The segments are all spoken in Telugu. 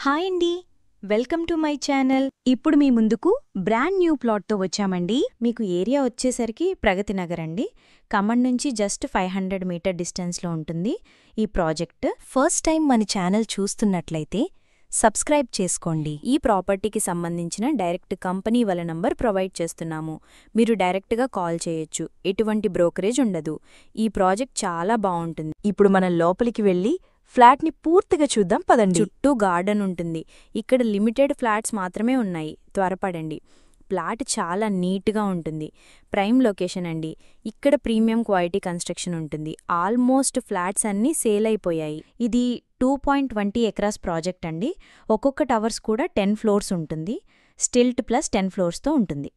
హాయ్ అండి, వెల్కమ్ టు మై ఛానల్. ఇప్పుడు మీ ముందుకు బ్రాండ్ న్యూ ప్లాట్తో వచ్చామండి. మీకు ఏరియా వచ్చేసరికి ప్రగతి నగర్ అండి. ఖమ్మం నుంచి జస్ట్ 500 మీటర్ డిస్టెన్స్లో ఉంటుంది ఈ ప్రాజెక్ట్. ఫస్ట్ టైం మన ఛానల్ చూస్తున్నట్లయితే సబ్స్క్రైబ్ చేసుకోండి. ఈ ప్రాపర్టీకి సంబంధించిన డైరెక్ట్ కంపెనీ వాళ్ళ నంబర్ ప్రొవైడ్ చేస్తున్నాము. మీరు డైరెక్ట్గా కాల్ చేయొచ్చు. ఎటువంటి బ్రోకరేజ్ ఉండదు. ఈ ప్రాజెక్ట్ చాలా బాగుంటుంది. ఇప్పుడు మనం లోపలికి వెళ్ళి ఫ్లాట్ని పూర్తిగా చూద్దాం పదండి. చుట్టూ గార్డెన్ ఉంటుంది. ఇక్కడ లిమిటెడ్ ఫ్లాట్స్ మాత్రమే ఉన్నాయి, త్వరపడండి. ఫ్లాట్ చాలా నీట్గా ఉంటుంది. ప్రైమ్ లొకేషన్ అండి. ఇక్కడ ప్రీమియం క్వాలిటీ కన్స్ట్రక్షన్ ఉంటుంది. ఆల్మోస్ట్ ఫ్లాట్స్ అన్నీ సేల్ అయిపోయాయి. ఇది 2.20 ఎకరాస్ ప్రాజెక్ట్ అండి. ఒక్కొక్క టవర్స్ కూడా 10 ఫ్లోర్స్ ఉంటుంది. స్టిల్ట్ ప్లస్ 10 ఫ్లోర్స్తో ఉంటుంది.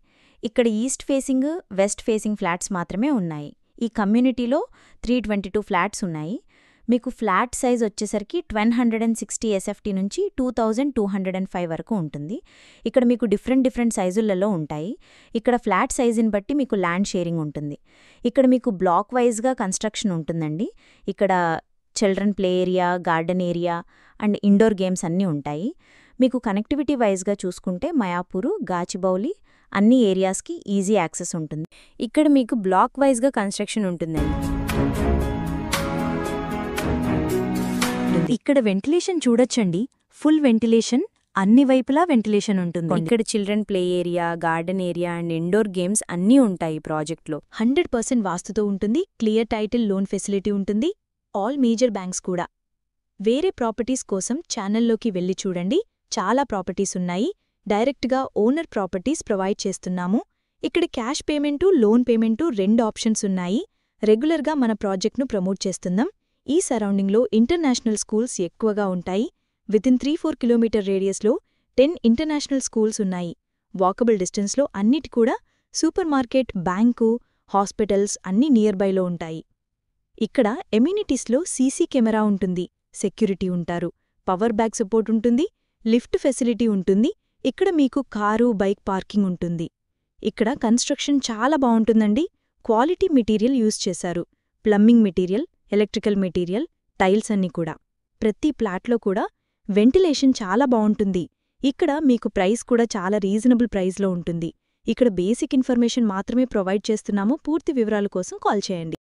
ఇక్కడ east facing, west facing flats మాత్రమే ఉన్నాయి. ఈ కమ్యూనిటీలో 322 ఫ్లాట్స్ ఉన్నాయి. మీకు ఫ్లాట్ సైజ్ వచ్చేసరికి 1260 ఎస్ఎఫ్టీ నుంచి 2205 వరకు ఉంటుంది. ఇక్కడ మీకు డిఫరెంట్ సైజులలో ఉంటాయి. ఇక్కడ ఫ్లాట్ సైజుని బట్టి మీకు ల్యాండ్ షేరింగ్ ఉంటుంది. ఇక్కడ మీకు బ్లాక్ వైజ్గా కన్స్ట్రక్షన్ ఉంటుందండి. ఇక్కడ children play area, garden area and indoor games అన్నీ ఉంటాయి. మీకు కనెక్టివిటీ వైజ్గా చూసుకుంటే మయాపూరు, గాచిబౌలి అన్ని ఏరియాస్కి ఈజీ యాక్సెస్ ఉంటుంది. ఇక్కడ మీకు బ్లాక్ వైజ్గా కన్స్ట్రక్షన్ ఉంటుందండి. ఇక్కడ వెంటిలేషన్ చూడొచ్చండి. ఫుల్ వెంటిలేషన్, అన్ని వైపులా వెంటిలేషన్ ఉంటుంది. ఇక్కడ children play area, garden area and indoor games అన్నీ ఉంటాయి ప్రాజెక్ట్లో. 100% వాస్తుతో ఉంటుంది. క్లియర్ టైటిల్ లోన్ ఫెసిలిటీ ఉంటుంది. ఆల్ మేజర్ బ్యాంక్స్ కూడా. వేరే ప్రాపర్టీస్ కోసం ఛానల్లోకి వెళ్ళి చూడండి. చాలా ప్రాపర్టీస్ ఉన్నాయి. డైరెక్ట్గా ఓనర్ ప్రాపర్టీస్ ప్రొవైడ్ చేస్తున్నాము. ఇక్కడ cash payment, loan payment 2 options ఉన్నాయి. రెగ్యులర్గా మన ప్రాజెక్ట్ను ప్రమోట్ చేస్తున్నాం. ఈ సరౌండింగ్లో ఇంటర్నేషనల్ స్కూల్స్ ఎక్కువగా ఉంటాయి. వితిన్ 3-4 కిలోమీటర్ రేడియస్లో 10 ఇంటర్నేషనల్ స్కూల్స్ ఉన్నాయి. వాకబుల్ డిస్టెన్స్లో అన్నిటి కూడా సూపర్ మార్కెట్, బ్యాంకు, హాస్పిటల్స్ అన్నీ నియర్ బైలో ఉంటాయి. ఇక్కడ ఎమ్యూనిటీస్లో సీసీ కెమెరా ఉంటుంది. సెక్యూరిటీ ఉంటారు. పవర్ బ్యాక్ సపోర్ట్ ఉంటుంది. లిఫ్ట్ ఫెసిలిటీ ఉంటుంది. ఇక్కడ మీకు కారు, బైక్ పార్కింగ్ ఉంటుంది. ఇక్కడ కన్స్ట్రక్షన్ చాలా బాగుంటుందండి. క్వాలిటీ మెటీరియల్ యూజ్ చేశారు. Plumbing material, electrical material, tiles అన్నీ కూడా. ప్రతి ప్లాట్లో కూడా వెంటిలేషన్ చాలా బాగుంటుంది. ఇక్కడ మీకు ప్రైస్ కూడా చాలా రీజనబుల్ ప్రైస్లో ఉంటుంది. ఇక్కడ బేసిక్ ఇన్ఫర్మేషన్ మాత్రమే ప్రొవైడ్ చేస్తున్నాము. పూర్తి వివరాల కోసం కాల్ చేయండి.